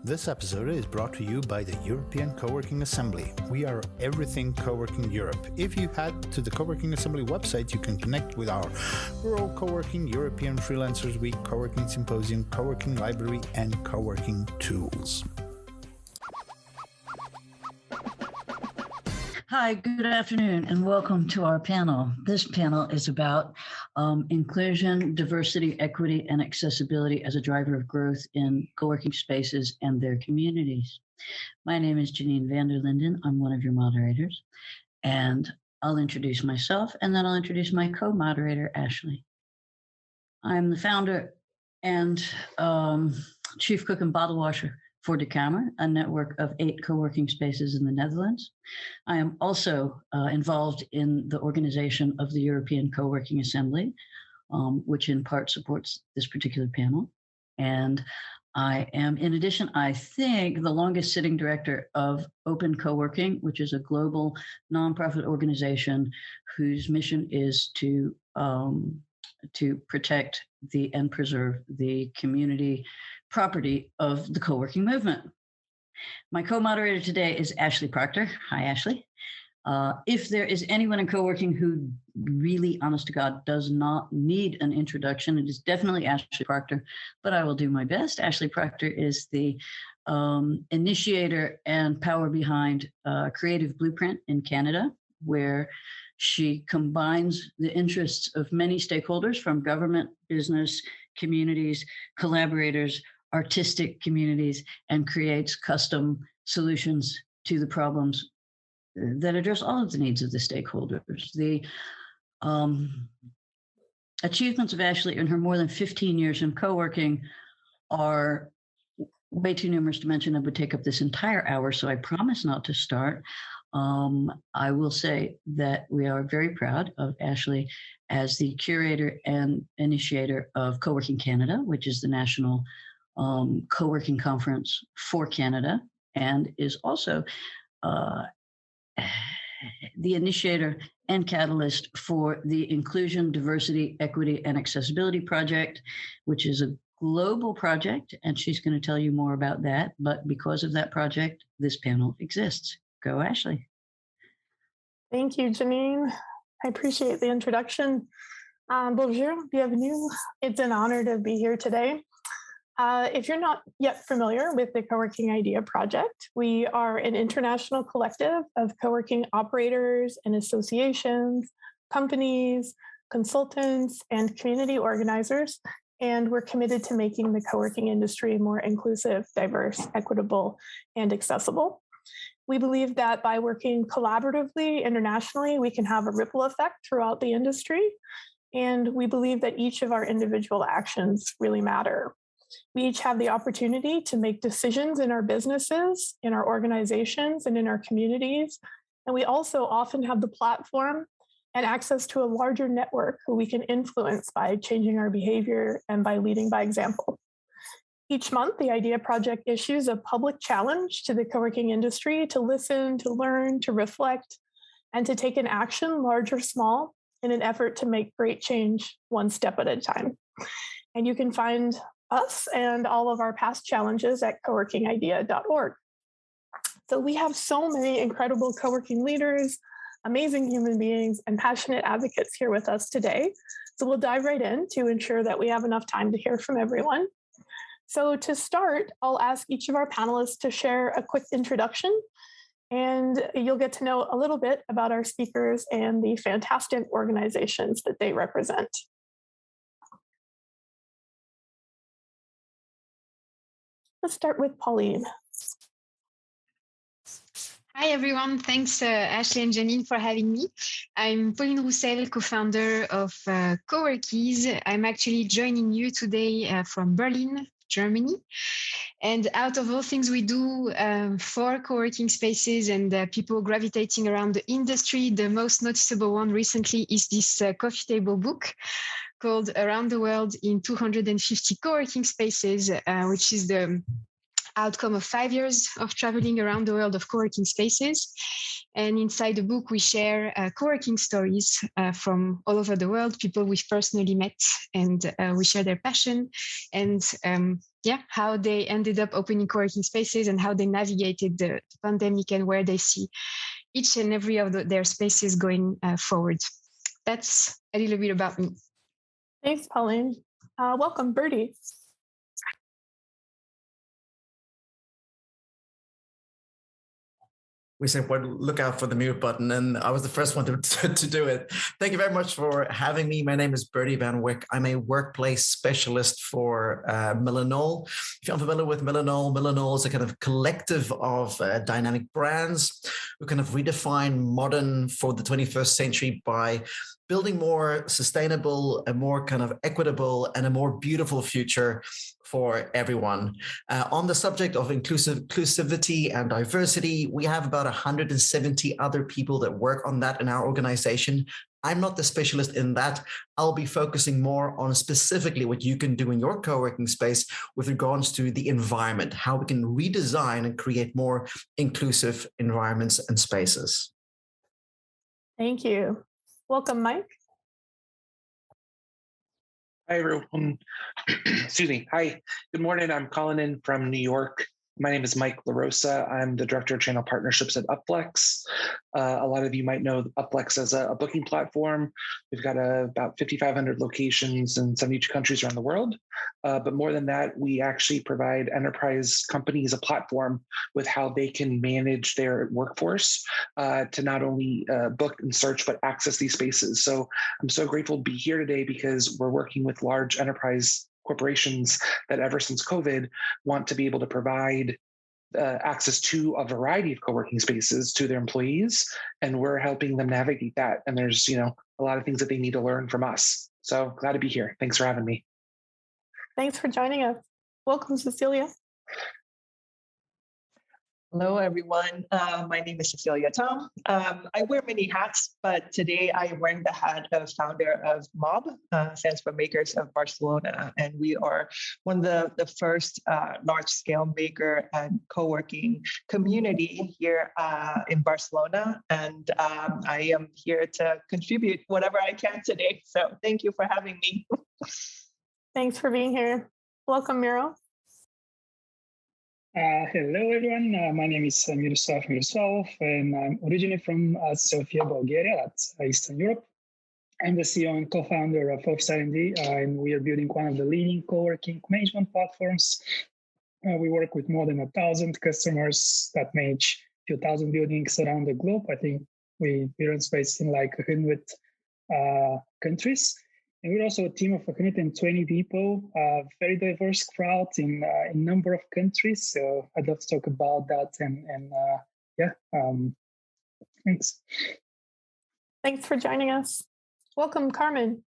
This episode is brought to you by the European Coworking Assembly. We are everything Coworking Europe. If you head to the Coworking Assembly website, you can connect with our World Coworking, European Freelancers Week, Coworking Symposium, Coworking Library, and Coworking Tools. Hi, good afternoon, and welcome to our panel. This panel is about inclusion, diversity, equity, and accessibility as a driver of growth in co-working spaces and their communities. My name is Janine van der Linden. I'm one of your moderators, and I'll introduce myself, and then I'll introduce my co-moderator, Ashley. I'm the founder and chief cook and bottle washer for De Kamer, a network of 8 co-working spaces in the Netherlands. I am also involved in the organization of the European Coworking Assembly, which in part supports this particular panel. And I am, in addition, I think, the longest sitting director of Open Coworking, which is a global nonprofit organization whose mission is to protect and preserve the community property of the co-working movement. My co-moderator today is Ashley Proctor. Hi, Ashley. If there is anyone in co-working who really, honest to God, does not need an introduction, it is definitely Ashley Proctor, but I will do my best. Ashley Proctor is the initiator and power behind Creative Blueprint in Canada, where she combines the interests of many stakeholders from government, business, communities, collaborators, artistic communities, and creates custom solutions to the problems that address all of the needs of the stakeholders. The achievements of Ashley in her more than 15 years in co-working are way too numerous to mention. It would take up this entire hour, so I promise not to start. I will say that we are very proud of Ashley as the curator and initiator of Coworking Canada, which is the national co-working conference for Canada, and is also the initiator and catalyst for the Inclusion, Diversity, Equity, and Accessibility Project, which is a global project, and she's going to tell you more about that. But because of that project, this panel exists. Go, Ashley. Thank you, Janine. I appreciate the introduction. Bonjour, bienvenue. It's an honor to be here today. If you're not yet familiar with the Coworking IDEA Project, we are an international collective of coworking operators and associations, companies, consultants, and community organizers, and we're committed to making the coworking industry more inclusive, diverse, equitable, and accessible. We believe that by working collaboratively internationally, we can have a ripple effect throughout the industry, and we believe that each of our individual actions really matter. We each have the opportunity to make decisions in our businesses, in our organizations, and in our communities. And we also often have the platform and access to a larger network who we can influence by changing our behavior and by leading by example. Each month, the IDEA Project issues a public challenge to the coworking industry to listen, to learn, to reflect, and to take an action, large or small, in an effort to make great change one step at a time. And you can find us and all of our past challenges at coworkingidea.org. So we have so many incredible coworking leaders, amazing human beings, and passionate advocates here with us today. So we'll dive right in to ensure that we have enough time to hear from everyone. So to start, I'll ask each of our panelists to share a quick introduction, and you'll get to know a little bit about our speakers and the fantastic organizations that they represent. Let's start with Pauline. Hi, everyone. Thanks, Ashley and Janine, for having me. I'm Pauline Roussel, co-founder of Coworkies. I'm actually joining you today from Berlin, Germany. And out of all things we do for co-working spaces and people gravitating around the industry, the most noticeable one recently is this coffee table book called Around the World in 250 Co-working Spaces, which is the outcome of 5 years of traveling around the world of co-working spaces. And inside the book, we share co-working stories from all over the world, people we've personally met, and we share their passion and how they ended up opening co-working spaces and how they navigated the pandemic and where they see each and every of their spaces going forward. That's a little bit about me. Thanks, Pauline. Welcome, Bertie. We said, well, look out for the mute button. And I was the first one to do it. Thank you very much for having me. My name is Bertie Van Wyck. I'm a workplace specialist for Millenol. If you're unfamiliar with Millenol is a kind of collective of dynamic brands who kind of redefine modern for the 21st century by building more sustainable, a more kind of equitable, and a more beautiful future for everyone. On the subject of inclusivity and diversity, we have about 170 other people that work on that in our organization. I'm not the specialist in that. I'll be focusing more on specifically what you can do in your co-working space with regards to the environment, how we can redesign and create more inclusive environments and spaces. Thank you. Welcome, Mike. Hi, everyone. Excuse me. Hi. Good morning. I'm calling in from New York. My name is Mike LaRosa. I'm the Director of Channel Partnerships at Upflex. A lot of you might know Upflex as a booking platform. We've got about 5,500 locations in 72 countries around the world. But more than that, we actually provide enterprise companies a platform with how they can manage their workforce to not only book and search, but access these spaces. So I'm so grateful to be here today because we're working with large enterprise corporations that ever since COVID want to be able to provide access to a variety of co-working spaces to their employees. And we're helping them navigate that. And there's, a lot of things that they need to learn from us. So glad to be here. Thanks for having me. Thanks for joining us. Welcome, Cecilia. Hello, everyone. My name is Cecilia Tom. I wear many hats, but today I am wearing the hat of founder of MOB, stands for Makers of Barcelona. And we are one of the first large-scale maker and co-working community here in Barcelona. And I am here to contribute whatever I can today. So thank you for having me. Thanks for being here. Welcome, Miro. Hello, everyone. My name is Miroslav, and I'm originally from Sofia, Bulgaria. That's Eastern Europe. I'm the CEO and co-founder of Office R&D, and we are building one of the leading co-working management platforms. We work with more than 1,000 customers that manage a few thousand buildings around the globe. I think we run space in like 100 countries. And we're also a team of 120 people, very diverse crowd in a number of countries. So I'd love to talk about that. Thanks. Thanks for joining us. Welcome, Carmen.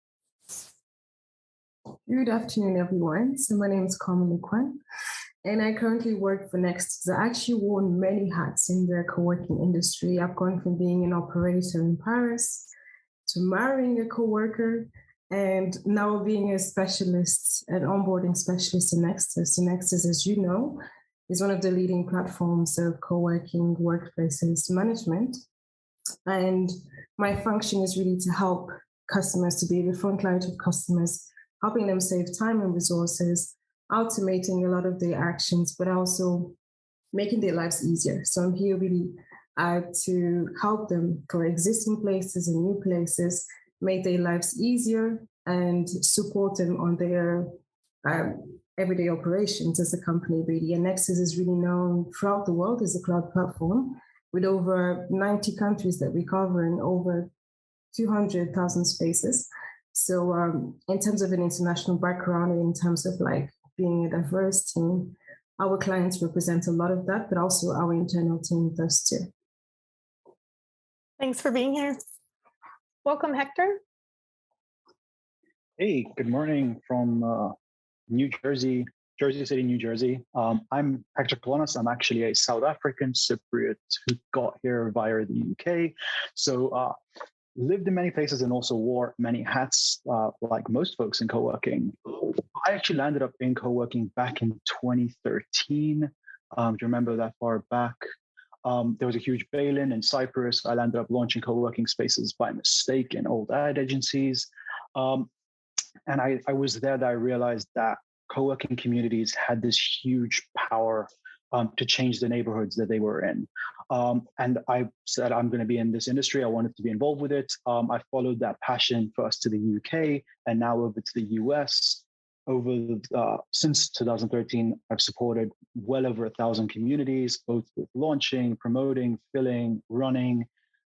Good afternoon, everyone. So my name is Carmen Lequan, and I currently work for Next. I actually worn many hats in the co-working industry. I've gone from being an operator in Paris to marrying a coworker, and now being a specialist, an onboarding specialist in Nexus. So Nexus, as you know, is one of the leading platforms of co-working workplaces management. And my function is really to help customers, to be the front line of customers, helping them save time and resources, automating a lot of their actions, but also making their lives easier. So I'm here really to help them for existing places and new places, make their lives easier and support them on their everyday operations as a company, really. And Nexus is really known throughout the world as a cloud platform with over 90 countries that we cover and over 200,000 spaces. So in terms of an international background, and in terms of like being a diverse team, our clients represent a lot of that, but also our internal team does too. Thanks for being here. Welcome, Hector. Hey, good morning from New Jersey, Jersey City, New Jersey. I'm Hector Colonas. I'm actually a South African Cypriot who got here via the UK. So lived in many places and also wore many hats like most folks in co-working. I actually landed up in co-working back in 2013. Do you remember that far back? There was a huge bail-in Cyprus. I landed up launching co-working spaces by mistake in old ad agencies. And I was there that I realized that co-working communities had this huge power to change the neighborhoods that they were in. And I said, I'm going to be in this industry. I wanted to be involved with it. I followed that passion first to the UK and now over to the US. Since 2013, I've supported well over 1,000 communities, both with launching, promoting, filling, running,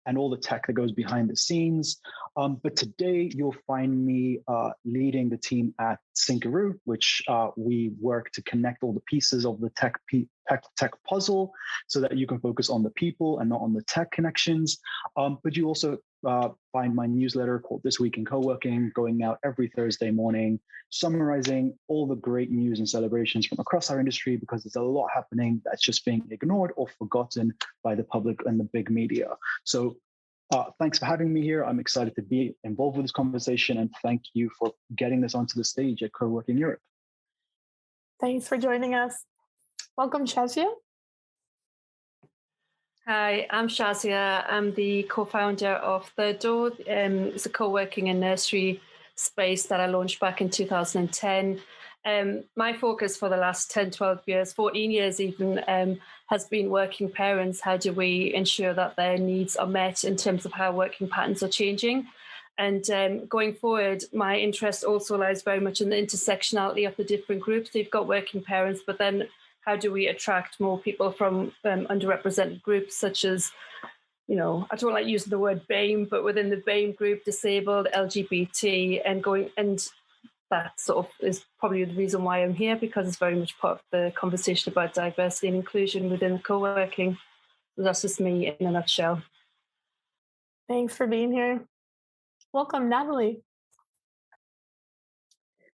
and all the tech that goes behind the scenes. But today you'll find me leading the team at Syncaroo, which we work to connect all the pieces of the tech puzzle so that you can focus on the people and not on the tech connections. But you also find my newsletter called This Week in Coworking going out every Thursday morning, summarizing all the great news and celebrations from across our industry, because there's a lot happening that's just being ignored or forgotten by the public and the big media. So thanks for having me here. I'm excited to be involved with this conversation, and thank you for getting this onto the stage at Coworking Europe. Thanks for joining us. Welcome, Shazia. Hi, I'm Shazia. I'm the co-founder of Third Door. It's a co-working and nursery space that I launched back in 2010. My focus for the last 10, 12 years, 14 years even, has been working parents. How do we ensure that their needs are met in terms of how working patterns are changing? And going forward, my interest also lies very much in the intersectionality of the different groups. So you've got working parents, but then how do we attract more people from underrepresented groups, such as, I don't like using the word BAME, but within the BAME group, disabled, LGBT, and that sort of is probably the reason why I'm here, because it's very much part of the conversation about diversity and inclusion within co-working. That's just me in a nutshell. Thanks for being here. Welcome, Natalie.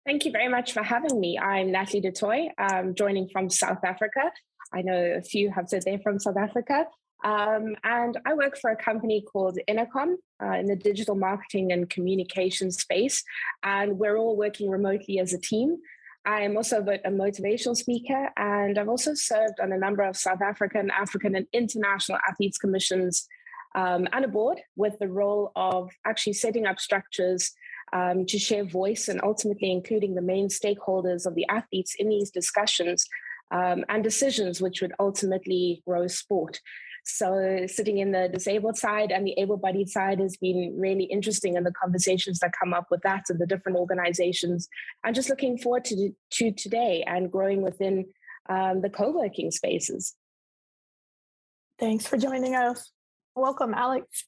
Thank you very much for having me. I'm Natalie DeToy. I'm joining from South Africa. I know a few have said they're from South Africa. And I work for a company called Intercom in the digital marketing and communication space. And we're all working remotely as a team. I'm also a motivational speaker, and I've also served on a number of South African, African, and international athletes commissions and a board with the role of actually setting up structures to share voice and ultimately including the main stakeholders of the athletes in these discussions and decisions which would ultimately grow sport. So sitting in the disabled side and the able-bodied side has been really interesting, in the conversations that come up with that and the different organizations. I'm just looking forward to today and growing within the co-working spaces. Thanks for joining us. Welcome, Alex.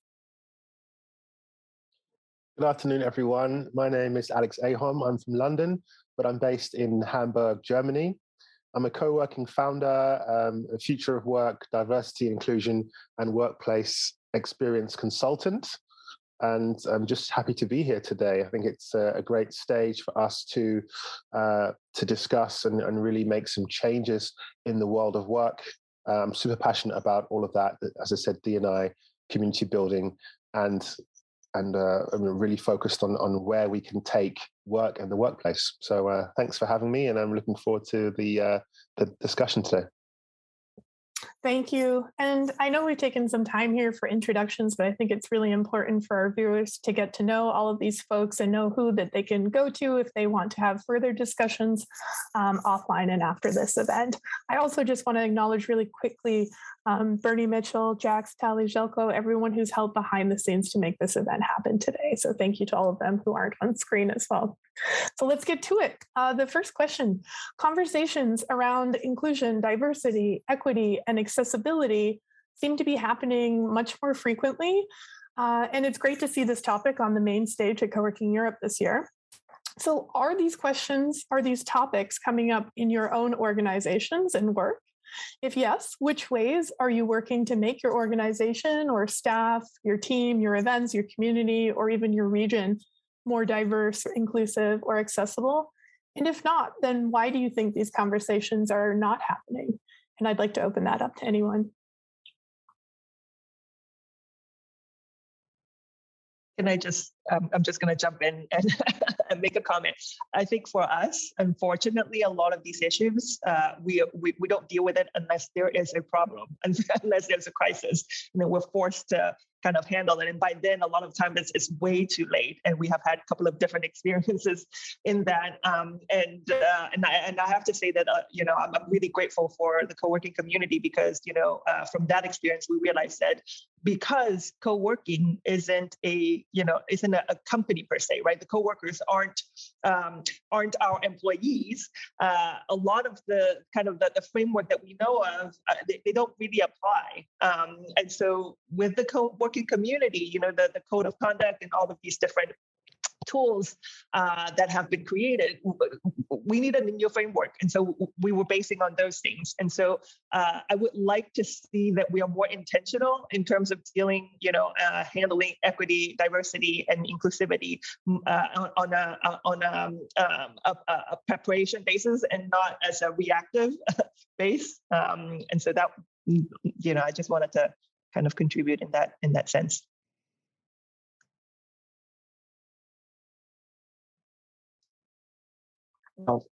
Good afternoon, everyone. My name is Alex Ahom. I'm from London, but I'm based in Hamburg, Germany. I'm a co-working founder, a future of work, diversity, inclusion, and workplace experience consultant. And I'm just happy to be here today. I think it's a great stage for us to discuss and really make some changes in the world of work. I'm super passionate about all of that. As I said, D&I, community building, and I'm really focused on where we can take work and the workplace. So thanks for having me, and I'm looking forward to the discussion today. Thank you. And I know we've taken some time here for introductions, but I think it's really important for our viewers to get to know all of these folks and know who that they can go to if they want to have further discussions offline and after this event. I also just want to acknowledge really quickly Bernie Mitchell, Jax, Tally Jelko, everyone who's helped behind the scenes to make this event happen today. So thank you to all of them who aren't on screen as well. So let's get to it. The first question: conversations around inclusion, diversity, equity, and accessibility seem to be happening much more frequently. And it's great to see this topic on the main stage at Coworking Europe this year. So are these topics coming up in your own organizations and work? If yes, which ways are you working to make your organization or staff, your team, your events, your community, or even your region more diverse, inclusive, or accessible? And if not, then why do you think these conversations are not happening? And I'd like to open that up to anyone. Can I just, I'm just going to jump in and make a comment. I think for us, unfortunately, a lot of these issues, we don't deal with it unless there is a problem, unless there's a crisis. And then we're forced to kind of handle it. And by then, a lot of times it's way too late. And we have had a couple of different experiences in that. And I have to say that, I'm really grateful for the co-working community because, from that experience, we realized that because co-working isn't a company per se, right? The co-workers aren't our employees. A lot of the kind of the framework that we know of, they don't really apply. And so with the co-working community, the code of conduct and all of these different tools that have been created, we need a new framework. And so we were basing on those things. And so I would like to see that we are more intentional in terms of dealing, handling equity, diversity, and inclusivity on a preparation basis and not as a reactive base. And so that, I just wanted to kind of contribute in that sense.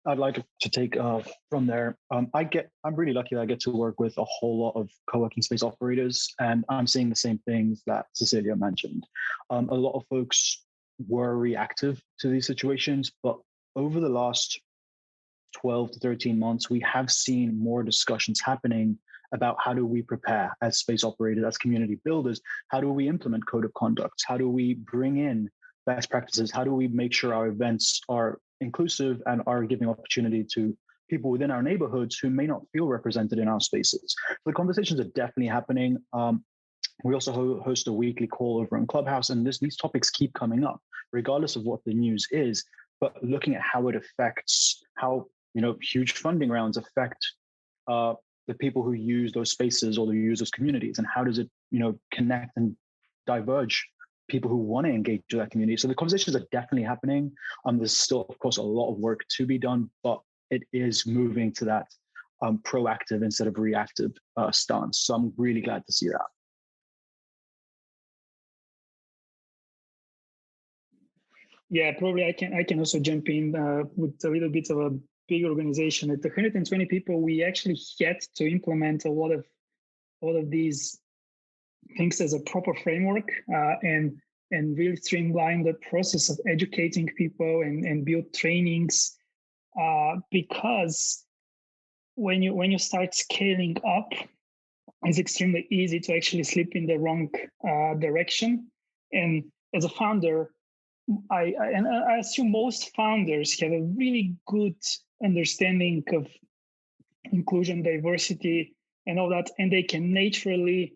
I'd like to take from there. I'm really lucky that I get to work with a whole lot of co-working space operators, and I'm seeing the same things that Cecilia mentioned. A lot of folks were reactive to these situations, but over the last 12 to 13 months, we have seen more discussions happening about how do we prepare as space operators, as community builders, how do we implement code of conduct, how do we bring in best practices, how do we make sure our events are inclusive and are giving opportunity to people within our neighborhoods who may not feel represented in our spaces. So the conversations are definitely happening. We also host a weekly call over on Clubhouse, and these topics keep coming up, regardless of what the news is, but looking at how it affects, how huge funding rounds affect the people who use those spaces or who use those communities, and how does it connect and diverge people who want to engage with that community. So the conversations are definitely happening. There's still, of course, a lot of work to be done, but it is moving to that proactive instead of reactive stance. So I'm really glad to see that. Yeah, probably I can also jump in with a little bit of a big organization. At 120 people, we actually had to implement a lot of these things as a proper framework and really streamline the process of educating people and build trainings because when you start scaling up, it's extremely easy to actually slip in the wrong direction. And as a founder, I assume most founders have a really good understanding of inclusion, diversity, and all that, and they can naturally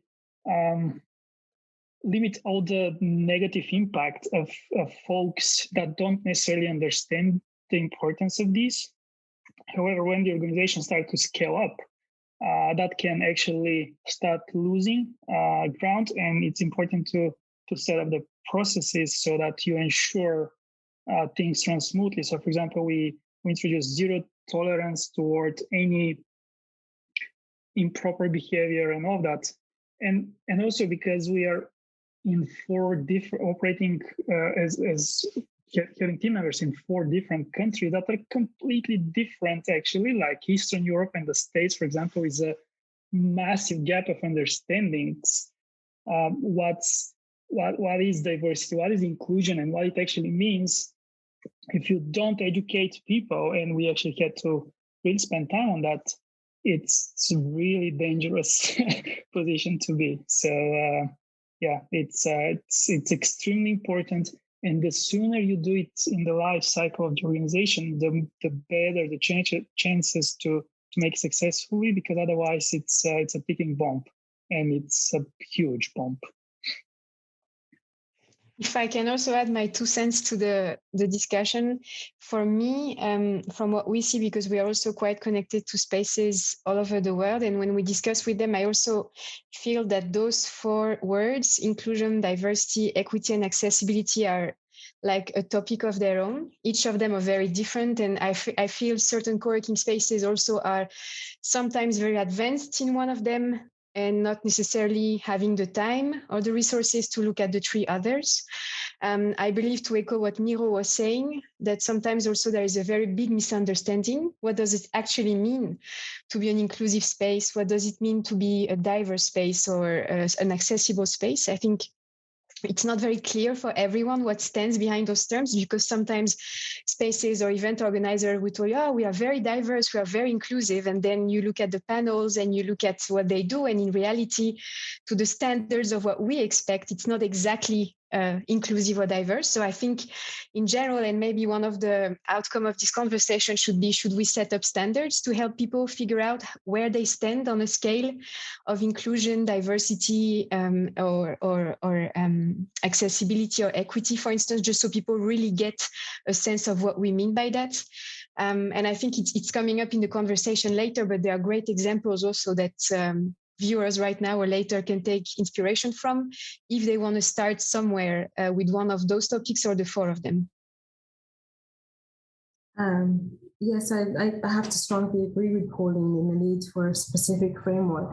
limit all the negative impact of folks that don't necessarily understand the importance of these. However, when the organization starts to scale up, that can actually start losing ground, and it's important to set up the processes so that you ensure things run smoothly. So, for example, we introduce zero tolerance toward any improper behavior and all that. And also because we are in 4 different operating as having team members in 4 different countries that are completely different, actually, like Eastern Europe and the States, for example, is a massive gap of understandings. What is diversity, what is inclusion, and what it actually means. If you don't educate people, and we actually had to really spend time on that, it's a really dangerous position to be. So it's extremely important. And the sooner you do it in the life cycle of the organization, the better the chances to make successfully, because otherwise it's a ticking bomb, and it's a huge bomb. If I can also add my 2 cents to the discussion, for me, from what we see, because we are also quite connected to spaces all over the world, and when we discuss with them, I also feel that those 4 words, inclusion, diversity, equity, and accessibility, are like a topic of their own. Each of them are very different, and I feel certain co-working spaces also are sometimes very advanced in one of them, and not necessarily having the time or the resources to look at the 3 others. I believe, to echo what Miro was saying, that sometimes also there is a very big misunderstanding. What does it actually mean to be an inclusive space? What does it mean to be a diverse space or an accessible space? I think it's not very clear for everyone what stands behind those terms, because sometimes spaces or event organizers would tell you, oh, we are very diverse, we are very inclusive. And then you look at the panels and you look at what they do. And in reality, to the standards of what we expect, it's not exactly inclusive or diverse. So I think in general, and maybe one of the outcome of this conversation should be, should we set up standards to help people figure out where they stand on a scale of inclusion, diversity, or accessibility or equity, for instance, just so people really get a sense of what we mean by that. And I think it's coming up in the conversation later, but there are great examples also that viewers right now or later can take inspiration from if they want to start somewhere with one of those topics or the four of them. Yes, I have to strongly agree with Pauline in the need for a specific framework.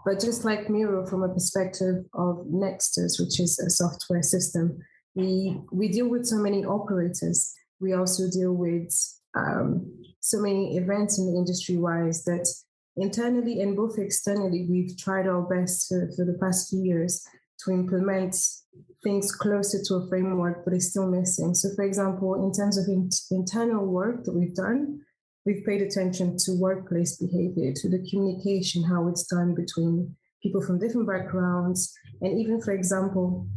But just like Miro, from a perspective of Nexus, which is a software system, we deal with so many operators. We also deal with so many events in the industry-wise that internally and both externally, we've tried our best for the past few years to implement things closer to a framework, but it's still missing. So for example, in terms of internal work that we've done, we've paid attention to workplace behavior, to the communication, how it's done between people from different backgrounds. And even, for example,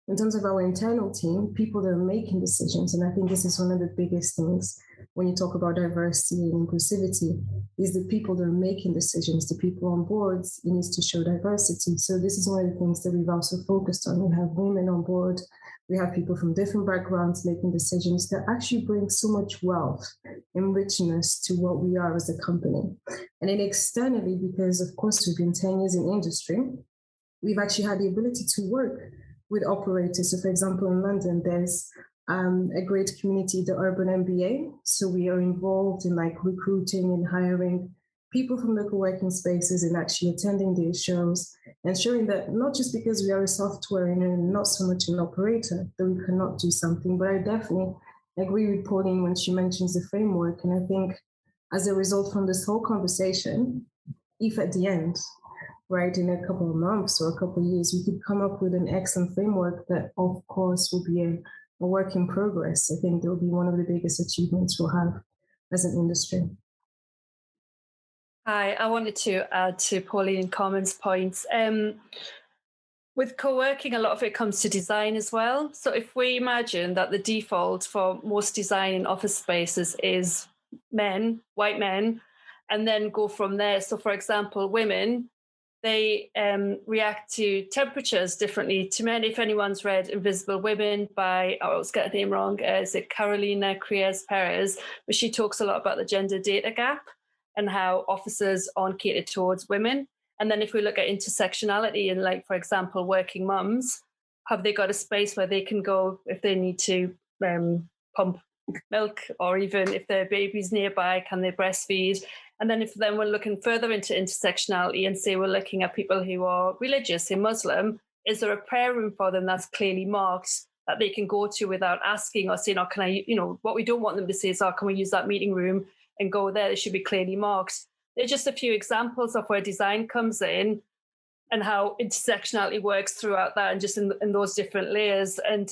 in terms of our internal team, people that are making decisions, and I think this is one of the biggest things when you talk about diversity and inclusivity, is the people that are making decisions, the people on boards, it needs to show diversity. So this is one of the things that we've also focused on. We have women on board, we have people from different backgrounds making decisions that actually bring so much wealth and richness to what we are as a company. And then externally, because of course we've been 10 years in industry, we've actually had the ability to work with operators. So for example, in London, there's a great community, the Urban MBA. So we are involved in like recruiting and hiring people from the co-working spaces and actually attending these shows and showing that not just because we are a software and not so much an operator that we cannot do something, but I definitely agree with Pauline when she mentions the framework. And I think as a result from this whole conversation, if at the end, right, in a couple of months or a couple of years, we could come up with an excellent framework that of course will be a work in progress. I think that will be one of the biggest achievements we'll have as an industry. Hi, I wanted to add to Pauline and Carmen's points. With co-working, a lot of it comes to design as well. So if we imagine that the default for most design in office spaces is men, white men, and then go from there. So for example, women, they react to temperatures differently to men. If anyone's read Invisible Women by, I always get the name wrong, is it Carolina Criez Perez? But she talks a lot about the gender data gap and how offices aren't catered towards women. And then if we look at intersectionality and like, for example, working mums, have they got a space where they can go if they need to pump milk, or even if their baby's nearby, can they breastfeed? And then if then we're looking further into intersectionality and say we're looking at people who are religious, say Muslim, is there a prayer room for them that's clearly marked that they can go to without asking or saying, oh, can I, what we don't want them to say is, oh, can we use that meeting room and go there? It should be clearly marked. They're just a few examples of where design comes in and how intersectionality works throughout that and just in those different layers. And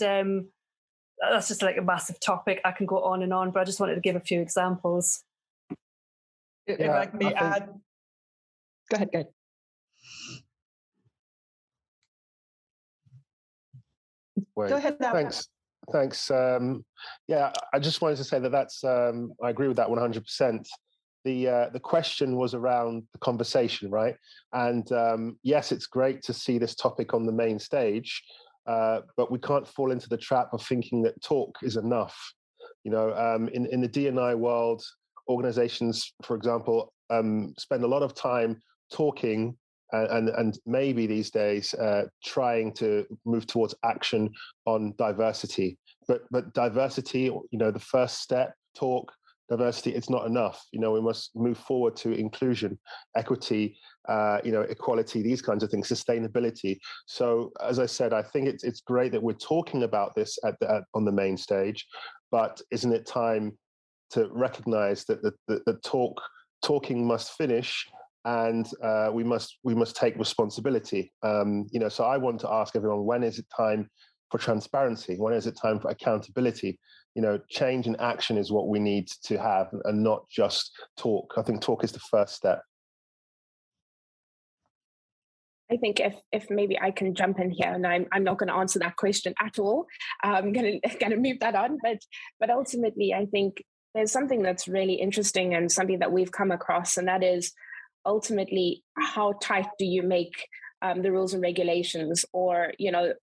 that's just like a massive topic. I can go on, but I just wanted to give a few examples. If I may add, go ahead. Wait, go ahead now. Thanks. Yeah, I just wanted to say that's, I agree with that 100%. The question was around the conversation, right? And yes, it's great to see this topic on the main stage, but we can't fall into the trap of thinking that talk is enough. In the D&I world, organizations, for example, spend a lot of time talking and maybe these days trying to move towards action on diversity. But diversity, the first step, talk, diversity, it's not enough. We must move forward to inclusion, equity, equality, these kinds of things, sustainability. So as I said, I think it's great that we're talking about this on the main stage, but isn't it time to recognize that the talking must finish, and we must take responsibility. So I want to ask everyone, when is it time for transparency? When is it time for accountability? Change and action is what we need to have, and not just talk. I think talk is the first step. I think if maybe I can jump in here, and I'm not going to answer that question at all. I'm going to move that on, but ultimately, I think there's something that's really interesting and something that we've come across, and that is ultimately how tight do you make the rules and regulations, or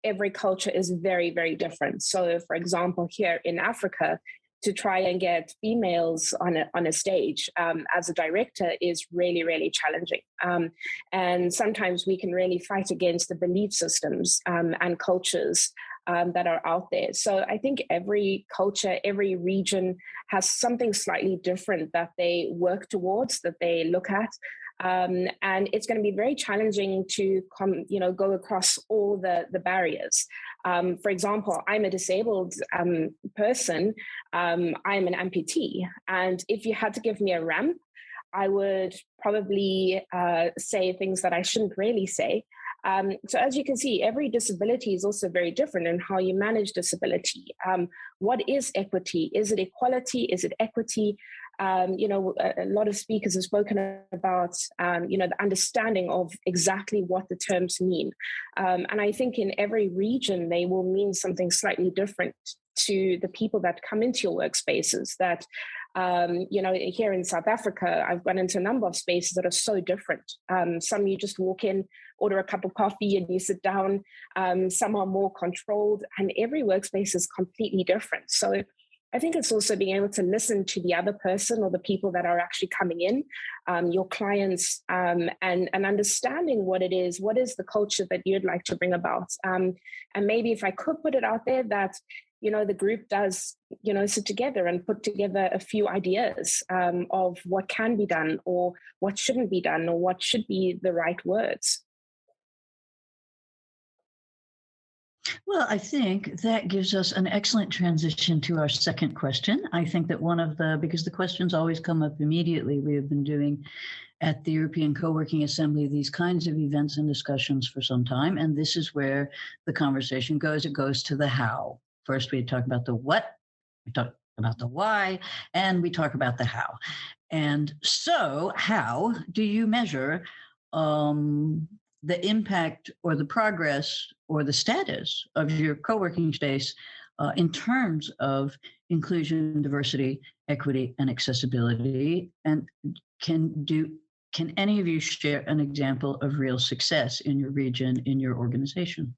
every culture is very, very different. So, for example, here in Africa, to try and get females on a stage as a director is really, really challenging. And sometimes we can really fight against the belief systems and cultures that are out there. So I think every culture, every region has something slightly different that they work towards, that they look at. And it's going to be very challenging to go across all the barriers. For example, I'm a disabled person. I'm an amputee. And if you had to give me a ramp, I would probably say things that I shouldn't really say. So as you can see, every disability is also very different in how you manage disability. What is equity? Is it equality? Is it equity? A lot of speakers have spoken about, the understanding of exactly what the terms mean. And I think in every region, they will mean something slightly different to the people that come into your workspaces. That, here in South Africa, I've gone into a number of spaces that are so different. Some you just walk in, order a cup of coffee and you sit down. Some are more controlled, and every workspace is completely different. So I think it's also being able to listen to the other person or the people that are actually coming in, your clients, and understanding what it is, what is the culture that you'd like to bring about. And maybe if I could put it out there that, the group does, sit together and put together a few ideas of what can be done or what shouldn't be done or what should be the right words. Well, I think that gives us an excellent transition to our second question. I think that because the questions always come up immediately, we have been doing at the European Coworking Assembly these kinds of events and discussions for some time, and this is where the conversation goes. It goes to the how. First, we talk about the what, we talk about the why, and we talk about the how. And so, how do you measure the impact or the progress or the status of your co-working space in terms of inclusion, diversity, equity, and accessibility? And can any of you share an example of real success in your region, in your organization?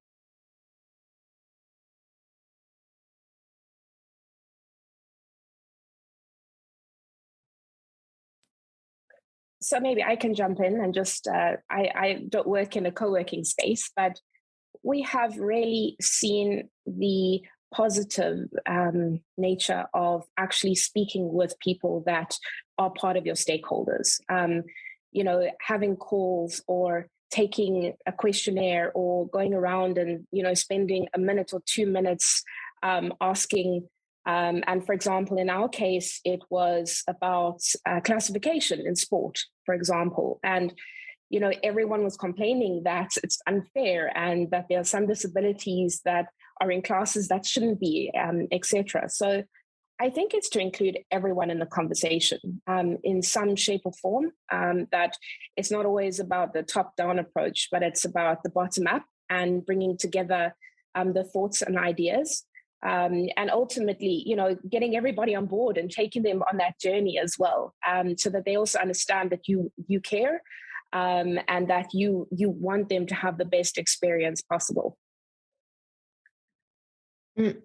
So maybe I can jump in and just, I don't work in a co-working space, but we have really seen the positive nature of actually speaking with people that are part of your stakeholders. Having calls or taking a questionnaire or going around and, spending a minute or 2 minutes asking. And for example, in our case, it was about classification in sport, for example. And, everyone was complaining that it's unfair and that there are some disabilities that are in classes that shouldn't be, etc. So I think it's to include everyone in the conversation in some shape or form, that it's not always about the top-down approach, but it's about the bottom-up and bringing together the thoughts and ideas. And ultimately, getting everybody on board and taking them on that journey as well, so that they also understand that you care and that you want them to have the best experience possible.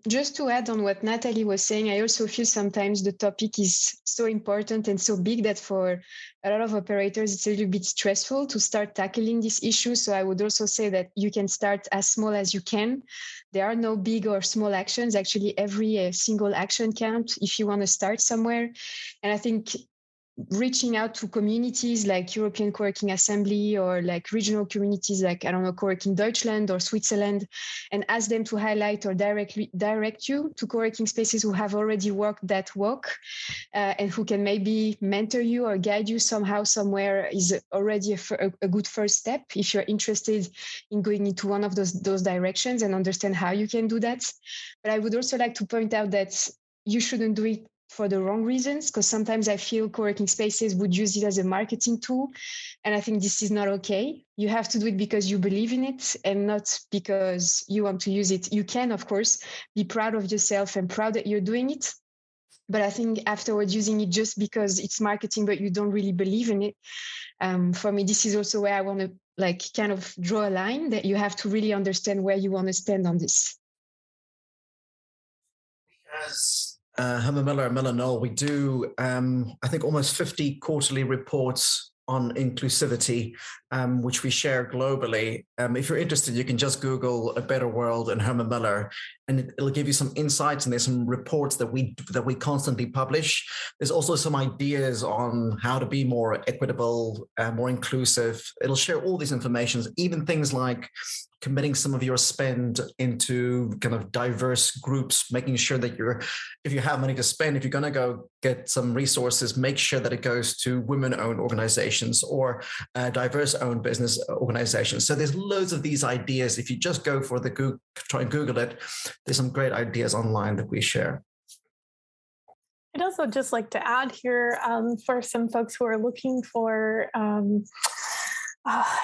Just to add on what Natalie was saying, I also feel sometimes the topic is so important and so big that for a lot of operators, it's a little bit stressful to start tackling this issue. So I would also say that you can start as small as you can. There are no big or small actions. Actually, every single action counts if you want to start somewhere. And I think reaching out to communities like European Coworking Assembly or like regional communities like, I don't know, Coworking Deutschland or Switzerland, and ask them to highlight or direct you to coworking spaces who have already walked that walk and who can maybe mentor you or guide you somehow, somewhere is already a good first step if you're interested in going into one of those directions and understand how you can do that. But I would also like to point out that you shouldn't do it for the wrong reasons, because sometimes I feel co-working spaces would use it as a marketing tool. And I think this is not okay. You have to do it because you believe in it and not because you want to use it. You can, of course, be proud of yourself and proud that you're doing it. But I think afterwards, using it just because it's marketing, but you don't really believe in it. For me, this is also where I want to like kind of draw a line, that you have to really understand where you want to stand on this. Yes. Herman Miller and Millennial, we do, I think, almost 50 quarterly reports on inclusivity, which we share globally. If you're interested, you can just Google A Better World and Herman Miller, and it'll give you some insights, and there's some reports that we constantly publish. There's also some ideas on how to be more equitable, more inclusive. It'll share all these informations, even things like committing some of your spend into kind of diverse groups, making sure that if you have money to spend, if you're going to go get some resources, make sure that it goes to women-owned organizations or diverse-owned business organizations. So there's loads of these ideas. If you just go for try and Google it, there's some great ideas online that we share. I'd also just like to add here for some folks who are looking for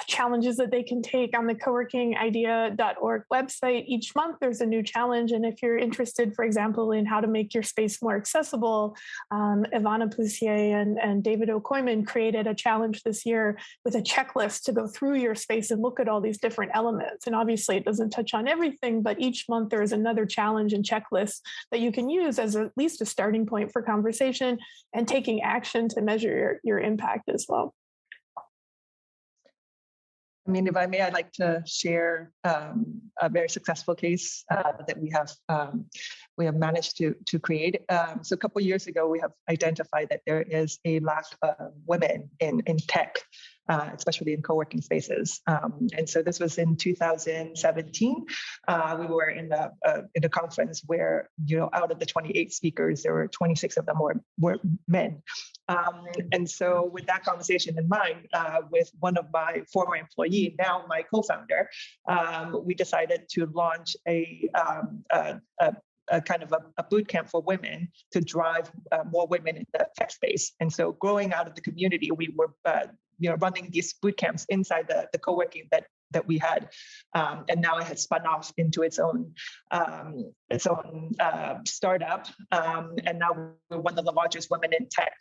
challenges that they can take on the coworkingidea.org website. Each month there's a new challenge. And if you're interested, for example, in how to make your space more accessible, Ivana Poussier and David O'Koyman created a challenge this year with a checklist to go through your space and look at all these different elements. And obviously it doesn't touch on everything, but each month there is another challenge and checklist that you can use as at least a starting point for conversation and taking action to measure your impact as well. I mean, if I may, I'd like to share a very successful case that we have managed to create. So a couple of years ago, we have identified that there is a lack of women in tech, especially in co-working spaces. And so this was in 2017. We were in a conference where, out of the 28 speakers, there were 26 of them were men. And so with that conversation in mind, with one of my former employees, now my co-founder, we decided to launch a kind of a boot camp for women to drive more women in the tech space. And so growing out of the community, we were running these boot camps inside the co-working that we had, and now it has spun off into its own startup, and now we're one of the largest women in tech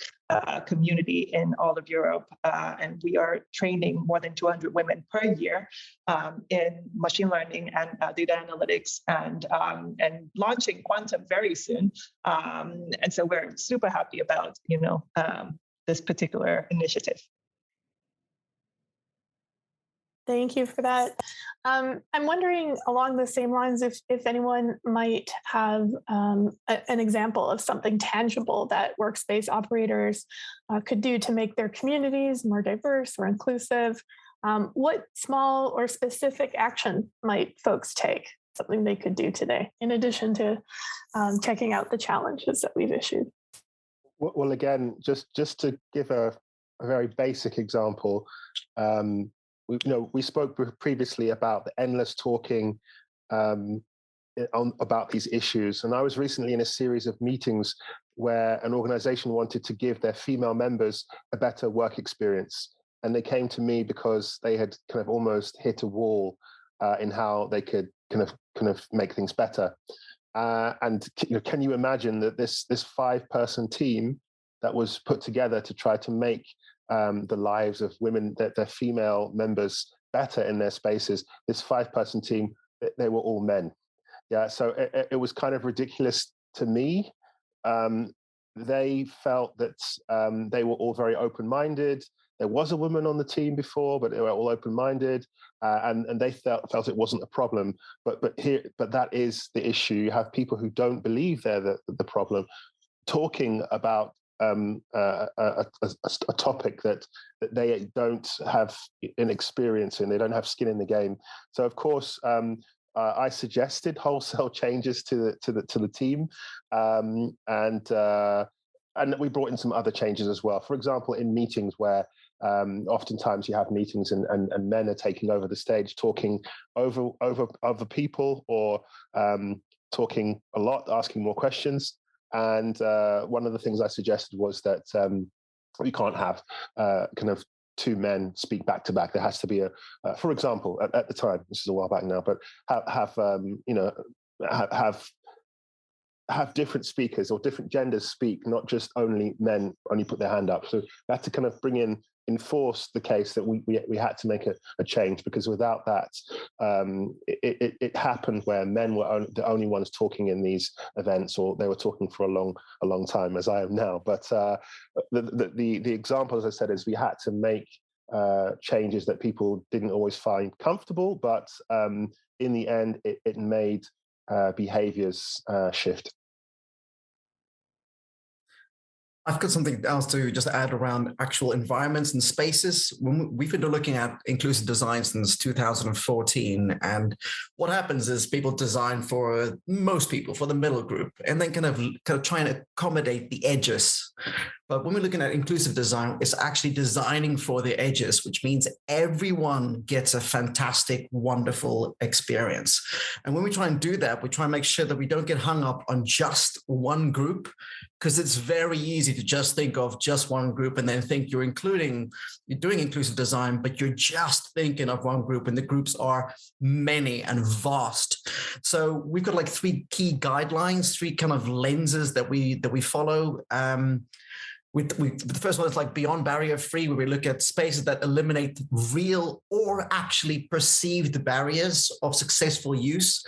community in all of Europe, and we are training more than 200 women per year in machine learning and data analytics, and launching Quantum very soon, and so we're super happy about this particular initiative. Thank you for that. I'm wondering along the same lines if anyone might have an example of something tangible that workspace operators could do to make their communities more diverse or inclusive. What small or specific action might folks take, something they could do today, in addition to checking out the challenges that we've issued? Well, again, just to give a very basic example, we spoke previously about the endless talking about these issues. And I was recently in a series of meetings where an organization wanted to give their female members a better work experience. And they came to me because they had kind of almost hit a wall in how they could kind of make things better. And can you imagine that this 5-person team that was put together to try to make the lives of women, their female members, better in their spaces, this 5-person team, they were all men. Yeah, so it was kind of ridiculous to me. They felt that they were all very open-minded. There was a woman on the team before, but they were all open-minded, and they felt it wasn't a problem. But that is the issue. You have people who don't believe they're the problem, talking about a topic that they don't have an experience in. They don't have skin in the game. So of course, I suggested wholesale changes to the team, and we brought in some other changes as well. For example, in meetings where oftentimes you have meetings and men are taking over the stage, talking over other people, or talking a lot, asking more questions. And one of the things I suggested was that we can't have kind of two men speak back to back. There has to be for example, at the time, this is a while back now, but have different speakers or different genders speak, not just only men only put their hand up. So we had to kind of enforce the case that we had to make a change, because without that, it happened where men were the only ones talking in these events, or they were talking for a long time, as I am now. But the example, as I said, is we had to make changes that people didn't always find comfortable, but in the end, it made behaviors shift. I've got something else to just add around actual environments and spaces. We've been looking at inclusive design since 2014. And what happens is people design for most people, for the middle group, and then kind of trying to accommodate the edges. But when we're looking at inclusive design, it's actually designing for the edges, which means everyone gets a fantastic, wonderful experience. And when we try and do that, we try and make sure that we don't get hung up on just one group, because it's very easy to just think of just one group and then think you're doing inclusive design, but you're just thinking of one group, and the groups are many and vast. So we've got like 3 key guidelines, 3 kind of lenses that we follow. The first one is like beyond barrier free, where we look at spaces that eliminate real or actually perceived barriers of successful use.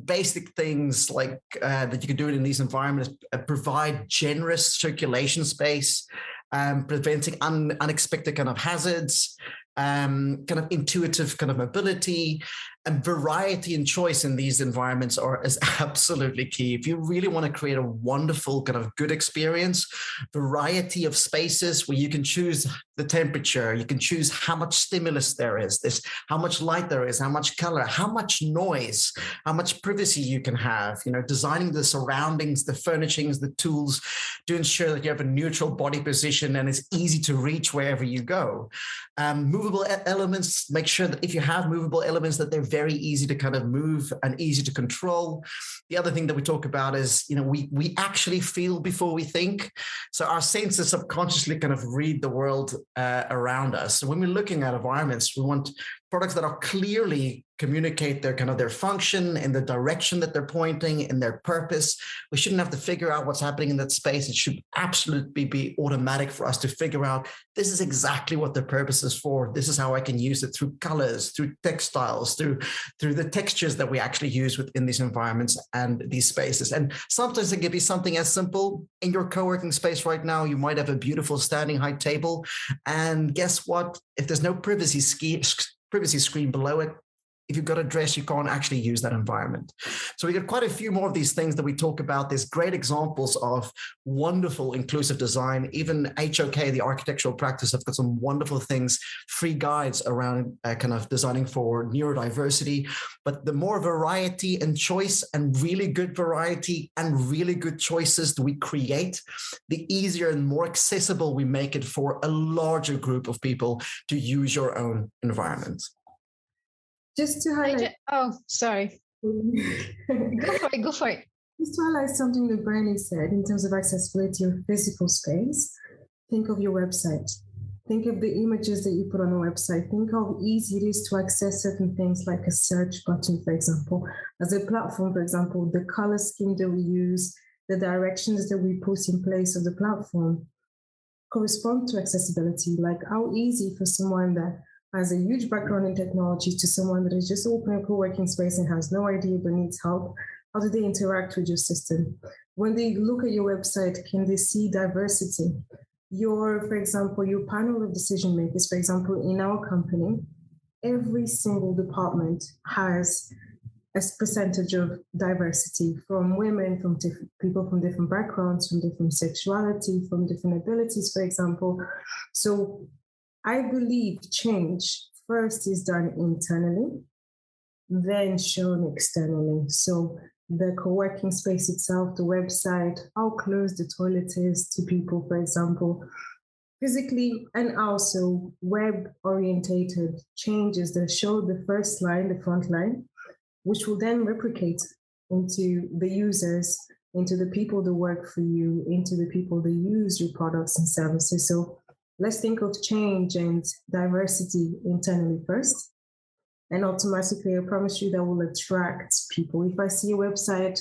Basic things like that you can do it in these environments, provide generous circulation space, preventing unexpected kind of hazards, kind of intuitive kind of mobility, and variety and choice in these environments is absolutely key. If you really want to create a wonderful kind of good experience, variety of spaces where you can choose the temperature, you can choose how much stimulus there is, how much light there is, how much color, how much noise, how much privacy you can have, designing the surroundings, the furnishings, the tools to ensure that you have a neutral body position and it's easy to reach wherever you go. Movable elements, make sure that if you have movable elements that they're very easy to kind of move and easy to control. The other thing that we talk about is, we actually feel before we think. So our senses subconsciously kind of read the world around us. So when we're looking at environments, we want products that are clearly communicate their function and the direction that they're pointing and their purpose. We shouldn't have to figure out what's happening in that space. It should absolutely be automatic for us to figure out, this is exactly what the purpose is for. This is how I can use it through colors, through textiles, through the textures that we actually use within these environments and these spaces. And sometimes it can be something as simple. In your co-working space right now, you might have a beautiful standing height table. And guess what? If there's no privacy screen below it, if you've got a dress, you can't actually use that environment. So we got quite a few more of these things that we talk about. There's great examples of wonderful inclusive design. Even HOK, the architectural practice, have got some wonderful things, free guides around kind of designing for neurodiversity. But the more variety and choice and really good variety and really good choices that we create, the easier and more accessible we make it for a larger group of people to use your own environment. Just to highlight. Sorry. Go for it. Just to highlight something that Bernie said in terms of accessibility of physical space, think of your website. Think of the images that you put on a website. Think how easy it is to access certain things like a search button, for example. As a platform, for example, the color scheme that we use, the directions that we put in place of the platform correspond to accessibility. Like how easy for someone that has a huge background in technology to someone that is just opening a co-working space and has no idea but needs help, how do they interact with your system? When they look at your website, can they see diversity? For example, your panel of decision makers, for example, in our company, every single department has a percentage of diversity from women, from people from different backgrounds, from different sexuality, from different abilities, for example. So I believe change first is done internally, then shown externally. So the co-working space itself, the website, how close the toilet is to people, for example, physically, and also web-orientated changes that show the first line, the front line, which will then replicate into the users, into the people that work for you, into the people that use your products and services. So let's think of change and diversity internally first. And automatically, I promise you that will attract people. If I see a website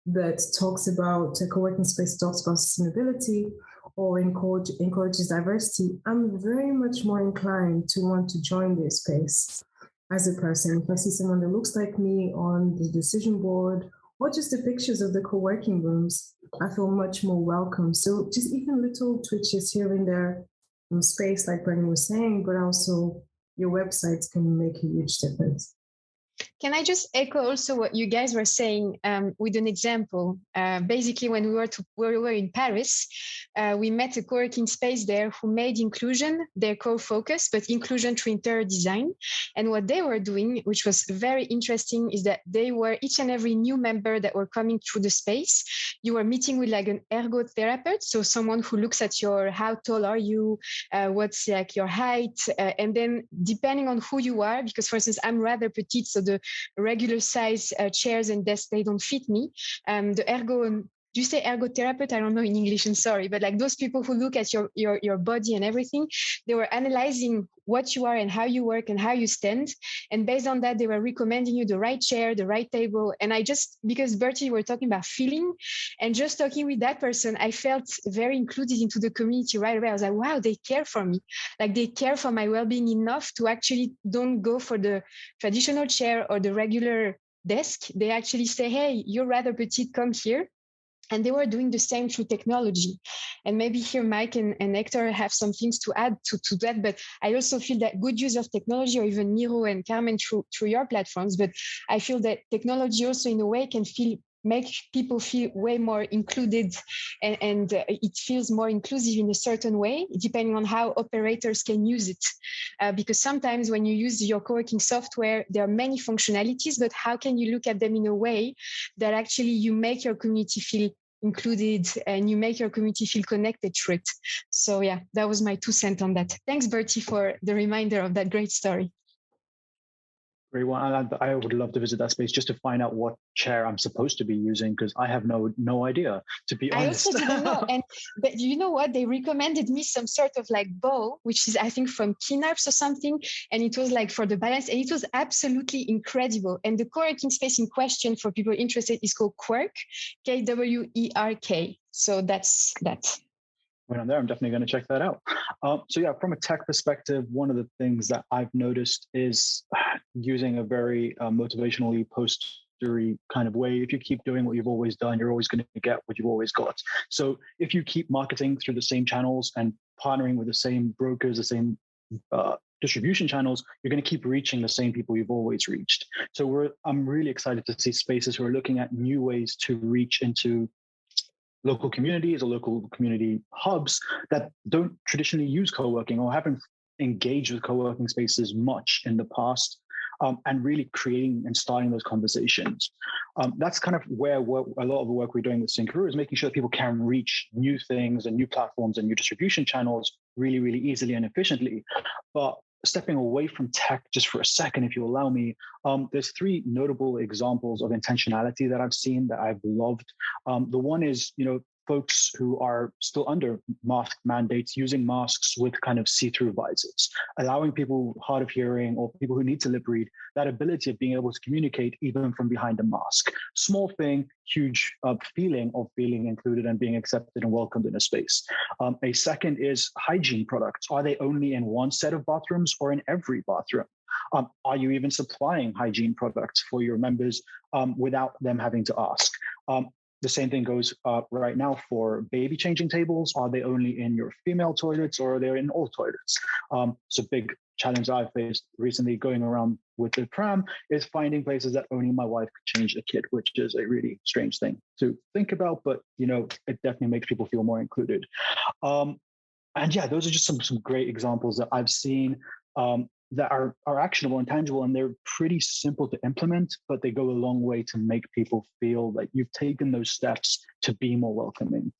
that talks about, a co-working space talks about sustainability or encourages diversity, I'm very much more inclined to want to join this space as a person. If I see someone that looks like me on the decision board or just the pictures of the co-working rooms, I feel much more welcome. So just even little twitches here and there in space, like Bernie was saying, but also your websites can make a huge difference. Can I just echo also what you guys were saying with an example? Basically, when we were in Paris, we met a co-working space there who made inclusion their core focus, but inclusion through interior design. And what they were doing, which was very interesting, is that they were each and every new member that were coming through the space, you were meeting with like an ergotherapist, so someone who looks at how tall are you, what's like your height, and then depending on who you are, because for instance, I'm rather petite, so the regular size chairs and desks, they don't fit me. Do you say ergotherapist? I don't know in English, I'm sorry, but like those people who look at your body and everything, they were analyzing what you are and how you work and how you stand. And based on that, they were recommending you the right chair, the right table. And because Bertie, you were talking about feeling, and just talking with that person, I felt very included into the community right away. I was like, wow, they care for me. Like they care for my well-being enough to actually don't go for the traditional chair or the regular desk. They actually say, hey, you're rather petite, come here. And they were doing the same through technology. And maybe here Mike and Hector have some things to add to that. But I also feel that good use of technology, or even Miro and Carmen through your platforms, but I feel that technology also in a way can make people feel way more included, and it feels more inclusive in a certain way, depending on how operators can use it. Because sometimes when you use your co-working software, there are many functionalities, but how can you look at them in a way that actually you make your community feel included and you make your community feel connected through it? So yeah, that was my 2 cents on that. Thanks, Bertie, for the reminder of that great story. Great one. I would love to visit that space just to find out what chair I'm supposed to be using, because I have no idea, to be honest. I also didn't know. But you know what? They recommended me some sort of like bow, which is I think from Kinarps or something. And it was like for the balance, and it was absolutely incredible. And the co-working space in question, for people interested, is called Kwerk, Kwerk. So that's that. When I'm there, I'm definitely going to check that out. So yeah, from a tech perspective, one of the things that I've noticed is using a very motivationally postery kind of way. If you keep doing what you've always done, you're always going to get what you've always got. So if you keep marketing through the same channels and partnering with the same brokers, the same distribution channels, you're going to keep reaching the same people you've always reached. So I'm really excited to see spaces who are looking at new ways to reach into local communities or local community hubs that don't traditionally use co-working or haven't engaged with co-working spaces much in the past, and really creating and starting those conversations. That's kind of where a lot of the work we're doing with Synchro is making sure that people can reach new things and new platforms and new distribution channels really, really easily and efficiently. But stepping away from tech just for a second, if you allow me, there's 3 notable examples of intentionality that I've seen that I've loved. The one is, folks who are still under mask mandates using masks with kind of see-through visors, allowing people hard of hearing or people who need to lip read that ability of being able to communicate even from behind a mask. Small thing, huge feeling of feeling included and being accepted and welcomed in a space. A second is hygiene products. Are they only in one set of bathrooms or in every bathroom? Are you even supplying hygiene products for your members without them having to ask? The same thing goes right now for baby changing tables. Are they only in your female toilets or are they in all toilets? It's a big challenge I faced recently going around with the pram is finding places that only my wife could change the kid, which is a really strange thing to think about, but it definitely makes people feel more included. And yeah, those are just some great examples that I've seen that are actionable and tangible, and they're pretty simple to implement, but they go a long way to make people feel like you've taken those steps to be more welcoming.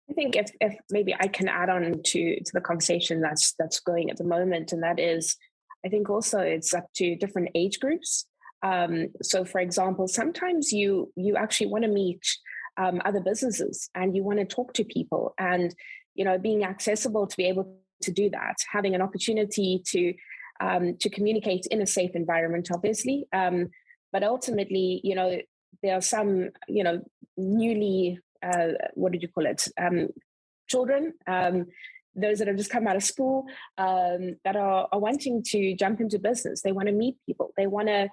I think if maybe I can add on to the conversation that's going at the moment, and that is, I think also it's up to different age groups. So for example, sometimes you actually want to meet other businesses and you want to talk to people, and being accessible to be able to do that, having an opportunity to communicate in a safe environment, obviously. But ultimately, there are some, newly, children, those that have just come out of school, that are wanting to jump into business. They want to meet people. They want to,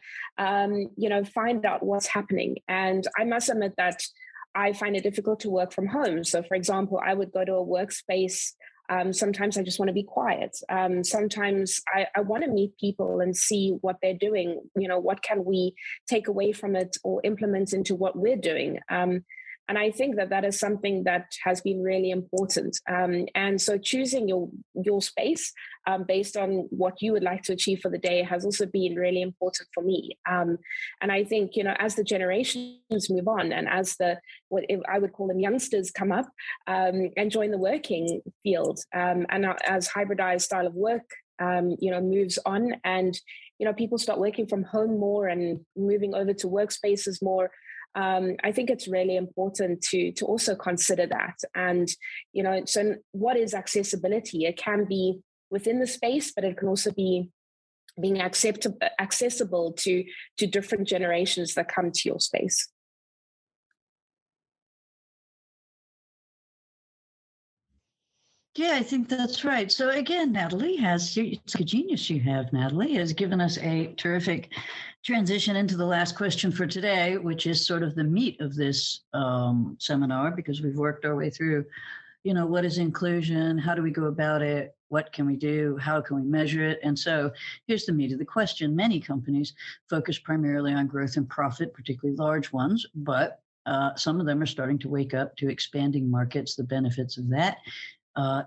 find out what's happening. And I must admit that I find it difficult to work from home. So for example, I would go to a workspace. Sometimes I just want to be quiet. Sometimes I want to meet people and see what they're doing. What can we take away from it or implement into what we're doing? And I think that is something that has been really important. And so choosing your space based on what you would like to achieve for the day has also been really important for me. And I think, as the generations move on and as what I would call them youngsters come up and join the working field, and as hybridized style of work moves on, and people start working from home more and moving over to workspaces more, I think it's really important to also consider that. And, so what is accessibility? It can be within the space, but it can also be being accessible to different generations that come to your space. Yeah, I think that's right. So again, Natalie it's like a genius you have, Natalie, has given us a terrific transition into the last question for today, which is sort of the meat of this seminar, because we've worked our way through, what is inclusion? How do we go about it? What can we do? How can we measure it? And so here's the meat of the question. Many companies focus primarily on growth and profit, particularly large ones, but some of them are starting to wake up to expanding markets, the benefits of that.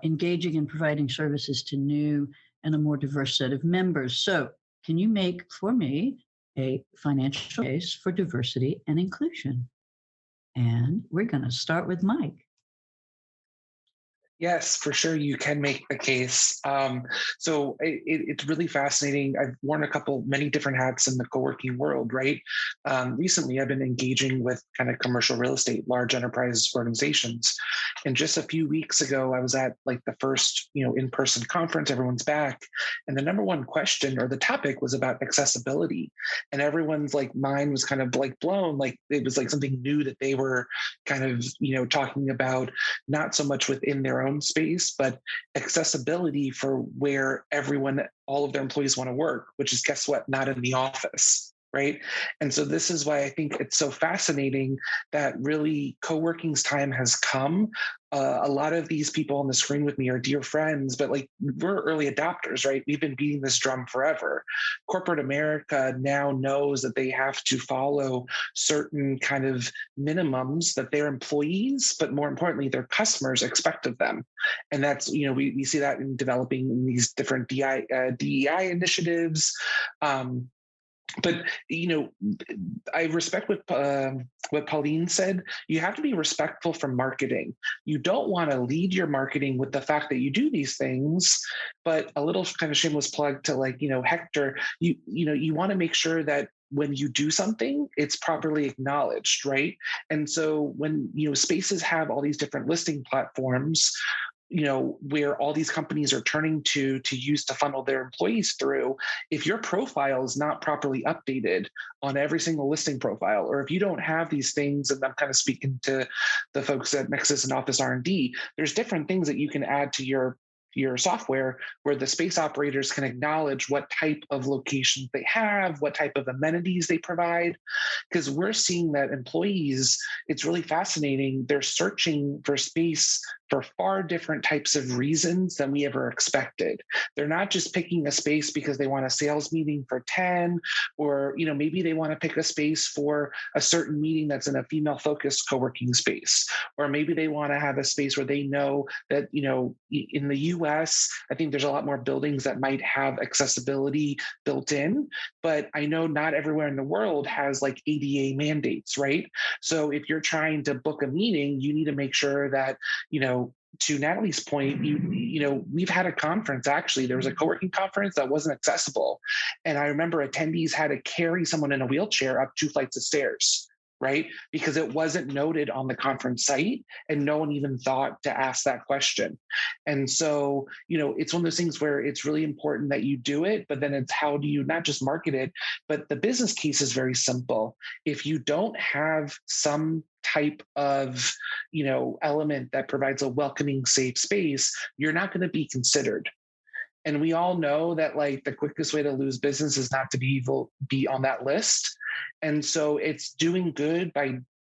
Engaging in providing services to new and a more diverse set of members. So can you make for me a financial case for diversity and inclusion? And we're going to start with Mike. Yes, for sure. You can make a case. So it's really fascinating. I've worn many different hats in the co-working world, right? Recently, I've been engaging with kind of commercial real estate, large enterprise organizations. And just a few weeks ago, I was at like the first, in-person conference, everyone's back. And the number one question or the topic was about accessibility. And everyone's like mind was kind of like blown, like it was like something new that they were kind of, talking about, not so much within their own space, but accessibility for where all of their employees want to work, which is, guess what, not in the office, right? And so this is why I think it's so fascinating that really co-working's time has come. A lot of these people on the screen with me are dear friends, but like we're early adopters, right? We've been beating this drum forever. Corporate America now knows that they have to follow certain kind of minimums that their employees, but more importantly, their customers expect of them. And that's, we see that in developing these different DEI initiatives. But, I respect what Pauline said. You have to be respectful for marketing. You don't want to lead your marketing with the fact that you do these things, but a little kind of shameless plug to Hector, you want to make sure that when you do something, it's properly acknowledged, right? And so when, spaces have all these different listing platforms, where all these companies are turning to use to funnel their employees through, if your profile is not properly updated on every single listing profile, or if you don't have these things, and I'm kind of speaking to the folks at Nexus and Office R&D, there's different things that you can add to your your software where the space operators can acknowledge what type of locations they have, what type of amenities they provide. Because we're seeing that employees, it's really fascinating, they're searching for space for far different types of reasons than we ever expected. They're not just picking a space because they want a sales meeting for 10, or maybe they want to pick a space for a certain meeting that's in a female-focused co-working space, or maybe they want to have a space where they know that in the US, I think there's a lot more buildings that might have accessibility built in, but I know not everywhere in the world has like ADA mandates, right? So if you're trying to book a meeting, you need to make sure that to Natalie's point, we've had a conference, actually, there was a co-working conference that wasn't accessible. And I remember attendees had to carry someone in a wheelchair up 2 flights of stairs, right? Because it wasn't noted on the conference site and no one even thought to ask that question. And so, it's one of those things where it's really important that you do it, but then it's how do you not just market it, but the business case is very simple. If you don't have some type of element that provides a welcoming, safe space, you're not going to be considered. And we all know that like the quickest way to lose business is not to be on that list. And so it's doing good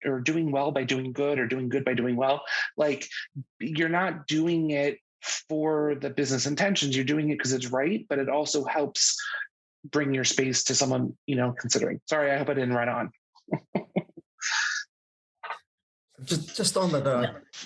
or doing well by doing good, or doing good by doing well. Like, you're not doing it for the business intentions, you're doing it because it's right, but it also helps bring your space to someone considering. Sorry, I hope I didn't run on. Just on that,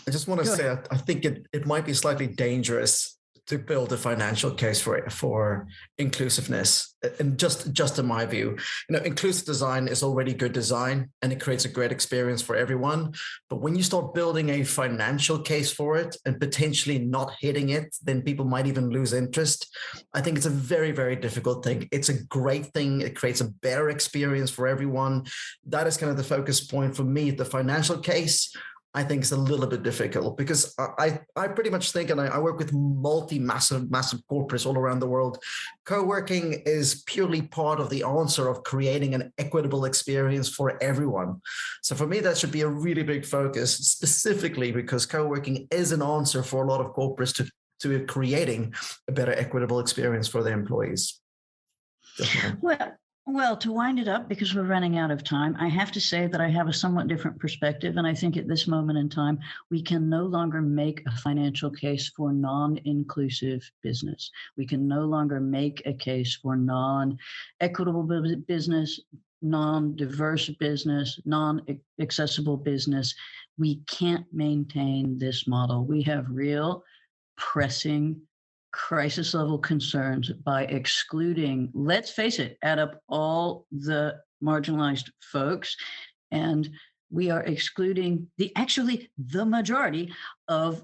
I just want to say, I think it might be slightly dangerous to build a financial case for inclusiveness. And just in my view, inclusive design is already good design and it creates a great experience for everyone. But when you start building a financial case for it and potentially not hitting it, then people might even lose interest. I think it's a very, very difficult thing. It's a great thing. It creates a better experience for everyone. That is kind of the focus point for me. The financial case, I think, is a little bit difficult because I pretty much think, and I work with massive corporates all around the world. Co-working is purely part of the answer of creating an equitable experience for everyone. So for me, that should be a really big focus, specifically because co-working is an answer for a lot of corporates to creating a better equitable experience for their employees. Definitely. Well, to wind it up, because we're running out of time, I have to say that I have a somewhat different perspective. And I think at this moment in time, we can no longer make a financial case for non-inclusive business. We can no longer make a case for non-equitable business, non-diverse business, non-accessible business. We can't maintain this model. We have real pressing crisis level concerns by excluding, let's face it, add up all the marginalized folks, and we are excluding the majority of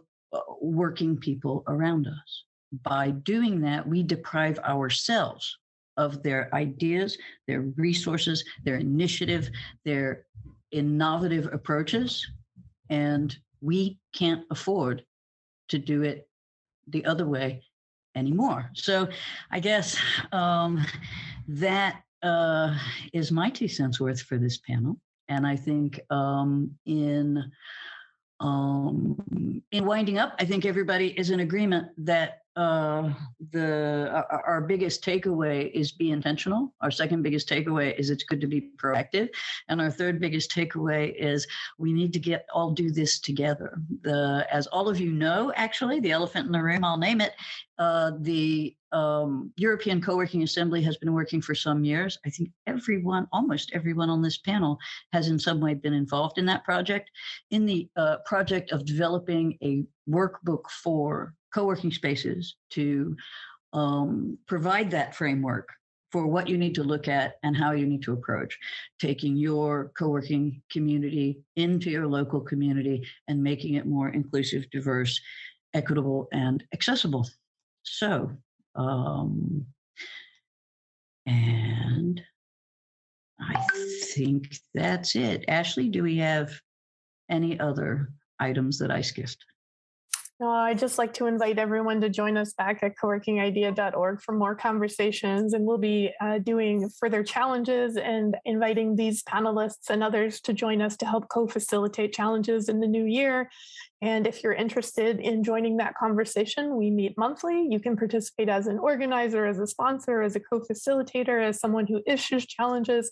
working people around us. By doing that, we deprive ourselves of their ideas, their resources, their initiative, their innovative approaches, and we can't afford to do it the other way anymore. So I guess that is my 2 cents worth for this panel. And I think in winding up, I think everybody is in agreement that our biggest takeaway is be intentional. Our second biggest takeaway is it's good to be proactive. And our third biggest takeaway is we need to all do this together. As all of you know, actually, the elephant in the room, I'll name it, the European Coworking Assembly has been working for some years. I think almost everyone on this panel has in some way been involved in that project, in the project of developing a workbook for co-working spaces to provide that framework for what you need to look at and how you need to approach taking your co-working community into your local community and making it more inclusive, diverse, equitable, and accessible. So, and I think that's it. Ashley, do we have any other items that I skipped? I'd just like to invite everyone to join us back at coworkingidea.org for more conversations, and we'll be doing further challenges and inviting these panelists and others to join us to help co-facilitate challenges in the new year. And if you're interested in joining that conversation, we meet monthly. You can participate as an organizer, as a sponsor, as a co-facilitator, as someone who issues challenges,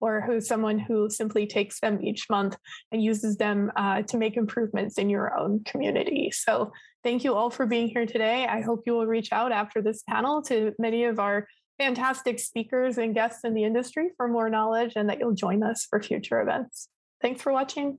or who's someone who simply takes them each month and uses them to make improvements in your own community. So thank you all for being here today. I hope you will reach out after this panel to many of our fantastic speakers and guests in the industry for more knowledge, and that you'll join us for future events. Thanks for watching.